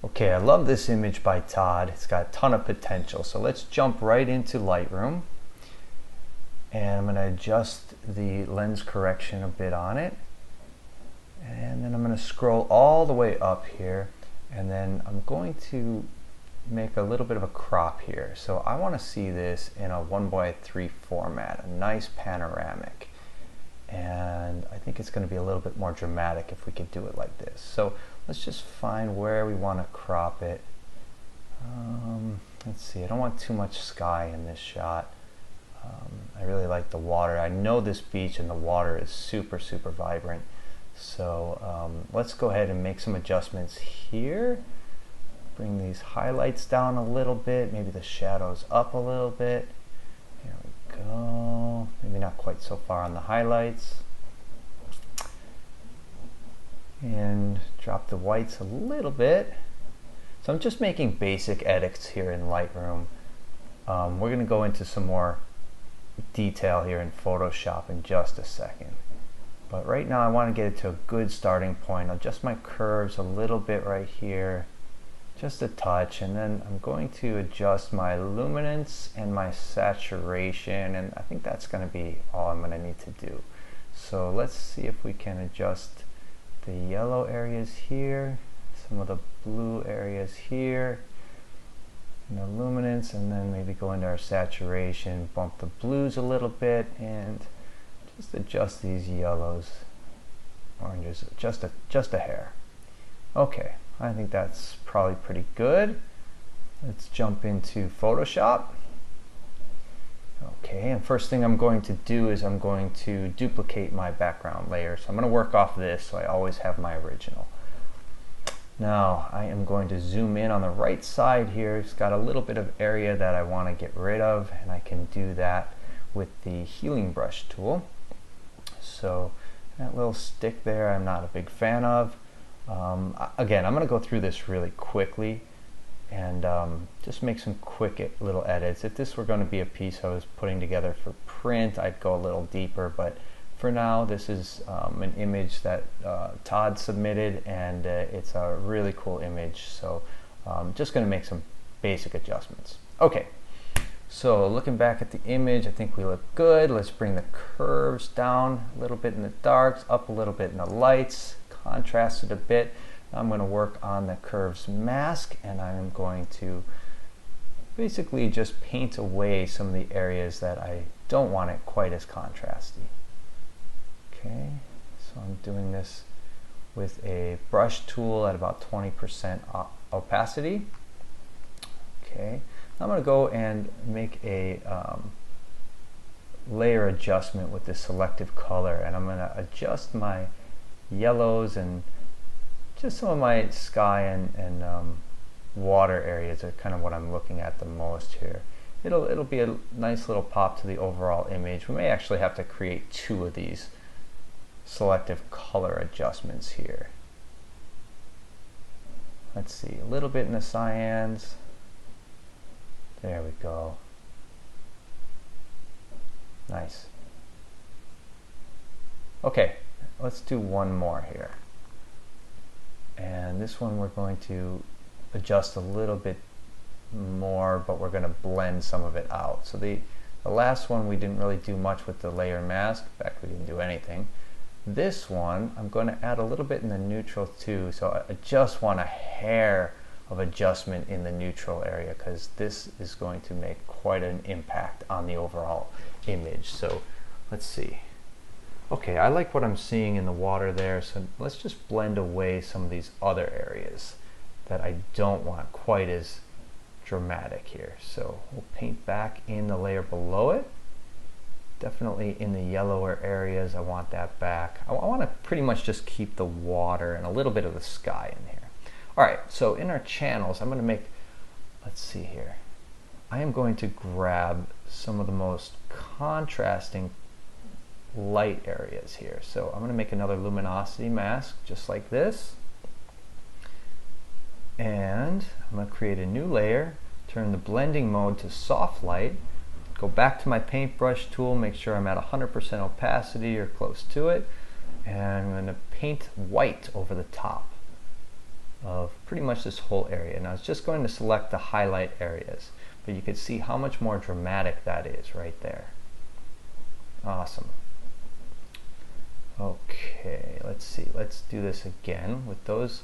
Okay, I love this image by Todd. It's got a ton of potential. So let's jump right into Lightroom. And I'm going to adjust the lens correction a bit on it. And then I'm going to scroll all the way up here. And then I'm going to make a little bit of a crop here. So I want to see this in a 1:3 format, a nice panoramic. And I think it's going to be a little bit more dramatic if we could do it like this. So let's just find where we want to crop it. Let's see, I don't want too much sky in this shot. I really like the water. I know this beach and the water is super, super vibrant. So let's go ahead and make some adjustments here. Bring these highlights down a little bit, maybe the shadows up a little bit. Here we go. Maybe not quite so far on the highlights. And drop the whites a little bit. So I'm just making basic edits here in Lightroom. We're going to go into some more detail here in Photoshop in just a second. But right now I want to get it to a good starting point. I'll adjust my curves a little bit right here, just a touch, and then I'm going to adjust my luminance and my saturation, and I think that's going to be all I'm going to need to do. So let's see if we can adjust the yellow areas here, some of the blue areas here, and the luminance, and then maybe go into our saturation, bump the blues a little bit, and just adjust these yellows, oranges, just a hair. Okay, I think that's probably pretty good. Let's jump into Photoshop. Okay, and first thing I'm going to do is I'm going to duplicate my background layer. So I'm going to work off this so I always have my original. Now I am going to zoom in on the right side here. It's got a little bit of area that I want to get rid of, and I can do that with the healing brush tool. So that little stick there I'm not a big fan of. Again, I'm going to go through this really quickly and just make some quick little edits. If this were going to be a piece I was putting together for print, I'd go a little deeper, but for now this is an image that Todd submitted, and it's a really cool image, so I'm just going to make some basic adjustments. Okay, so looking back at the image, I think we look good. Let's bring the curves down a little bit in the darks, up a little bit in the lights, contrast it a bit. I'm going to work on the curves mask, and I'm going to basically just paint away some of the areas that I don't want it quite as contrasty. Okay, so I'm doing this with a brush tool at about 20% opacity. Okay, I'm going to go and make a layer adjustment with this selective color, and I'm going to adjust my yellows and just some of my sky and water areas are kind of what I'm looking at the most here. It'll be a nice little pop to the overall image. We may actually have to create two of these selective color adjustments here. Let's see, a little bit in the cyans. There we go. Nice. Okay, let's do one more here. And this one we're going to adjust a little bit more, but we're going to blend some of it out. So the last one we didn't really do much with the layer mask. In fact, we didn't do anything. This one I'm going to add a little bit in the neutral too. So I just want a hair of adjustment in the neutral area, because this is going to make quite an impact on the overall image. So let's see. Okay, I like what I'm seeing in the water there, so let's just blend away some of these other areas that I don't want quite as dramatic here. So we'll paint back in the layer below it. Definitely in the yellower areas, I want that back. I want to pretty much just keep the water and a little bit of the sky in here. All right, so in our channels, I'm going to make, let's see here. I am going to grab some of the most contrasting light areas here. So I'm going to make another luminosity mask just like this, and I'm going to create a new layer, turn the blending mode to soft light, go back to my paintbrush tool, make sure I'm at 100% opacity or close to it, and I'm going to paint white over the top of pretty much this whole area. Now it's just going to select the highlight areas, but you can see how much more dramatic that is right there. Awesome. Okay, let's see. Let's do this again. With those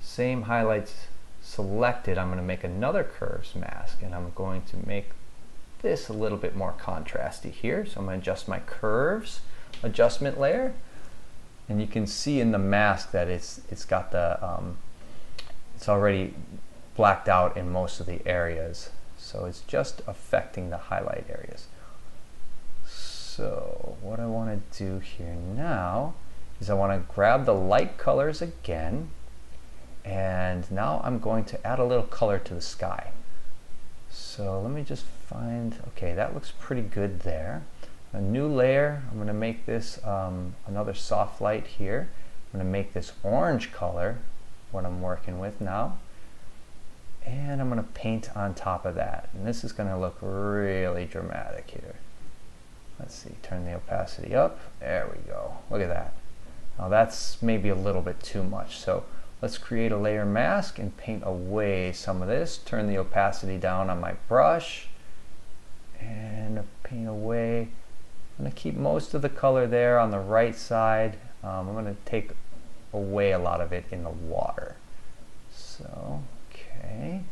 same highlights selected, I'm going to make another curves mask, and I'm going to make this a little bit more contrasty here. So I'm going to adjust my curves adjustment layer, and you can see in the mask that it's got the it's already blacked out in most of the areas, so it's just affecting the highlight areas. So what I want to do here now is I want to grab the light colors again, and now I'm going to add a little color to the sky. So let me just find, okay, that looks pretty good there. A new layer, I'm going to make this another soft light here. I'm going to make this orange color what I'm working with now, and I'm going to paint on top of that, and this is going to look really dramatic here. Let's see, turn the opacity up. There we go. Look at that. Now that's maybe a little bit too much, so let's create a layer mask and paint away some of this. Turn the opacity down on my brush and paint away. I'm going to keep most of the color there on the right side. I'm going to take away a lot of it in the water. So, okay.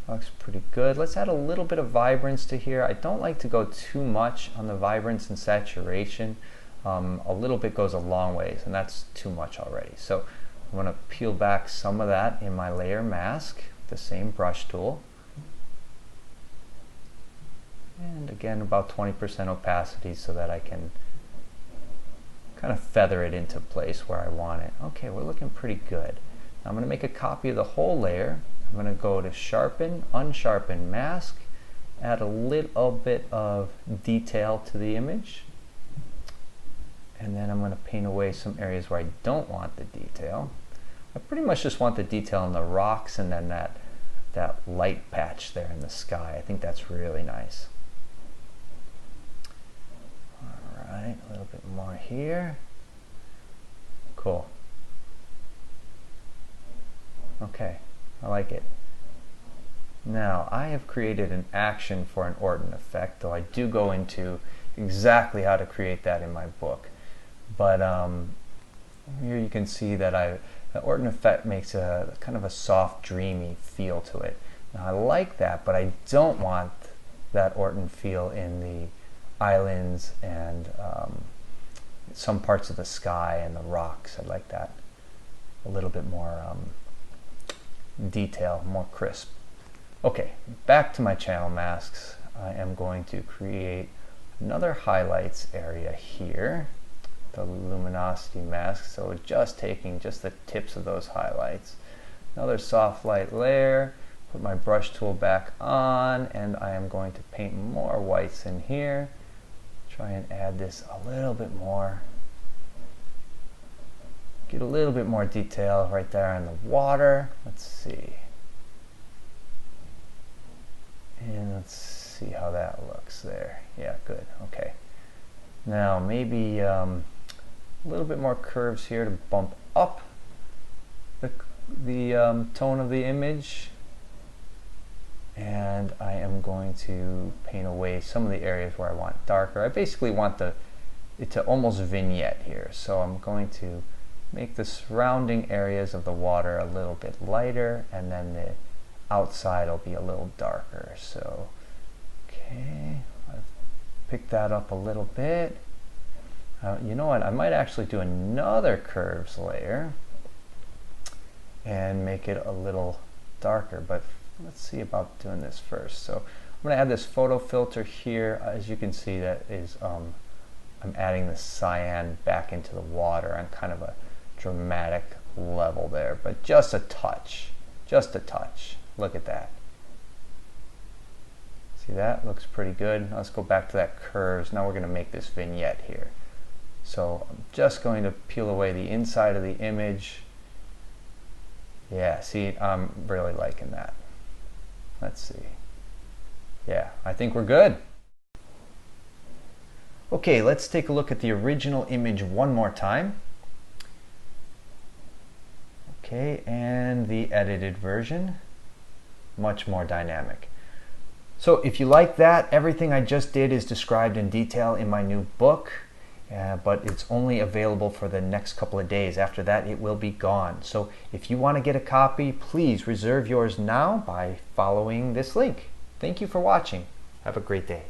Looks pretty good. Let's add a little bit of vibrance to here. I don't like to go too much on the vibrance and saturation. A little bit goes a long ways, and that's too much already. So I'm going to peel back some of that in my layer mask with the same brush tool. And again, about 20% opacity so that I can kind of feather it into place where I want it. Okay, we're looking pretty good. Now I'm going to make a copy of the whole layer. I'm going to go to Sharpen, Unsharpen Mask, add a little bit of detail to the image, and then I'm going to paint away some areas where I don't want the detail. I pretty much just want the detail in the rocks and then that light patch there in the sky. I think that's really nice. Alright, a little bit more here. Cool. Okay, I like it. Now, I have created an action for an Orton effect, though I do go into exactly how to create that in my book. But here you can see that the Orton effect makes a kind of a soft, dreamy feel to it. Now, I like that, but I don't want that Orton feel in the islands and some parts of the sky and the rocks. I like that a little bit more detail, more crisp. Okay, back to my channel masks. I am going to create another highlights area here, the luminosity mask, so just taking just the tips of those highlights. Another soft light layer, put my brush tool back on, and I am going to paint more whites in here. Try and add this a little bit more. Get a little bit more detail right there in the water. Let's see. And let's see how that looks there. Yeah, good. Okay. Now maybe a little bit more curves here to bump up the tone of the image. And I am going to paint away some of the areas where I want darker. I basically want it to almost vignette here. So I'm going to make the surrounding areas of the water a little bit lighter, and then the outside will be a little darker. So, okay, I've picked that up a little bit. You know what, I might actually do another curves layer and make it a little darker, but let's see about doing this first. So I'm going to add this photo filter here. As you can see, that is I'm adding the cyan back into the water on kind of a dramatic level there, but just a touch, just a touch. Look at that. See, that looks pretty good. Let's go back to that curves. Now we're going to make this vignette here. So I'm just going to peel away the inside of the image. Yeah, see, I'm really liking that. Let's see. Yeah, I think we're good. Okay, let's take a look at the original image one more time. Okay, and the edited version, much more dynamic. So if you like that, everything I just did is described in detail in my new book, but it's only available for the next couple of days. After that, it will be gone. So if you want to get a copy, please reserve yours now by following this link. Thank you for watching. Have a great day.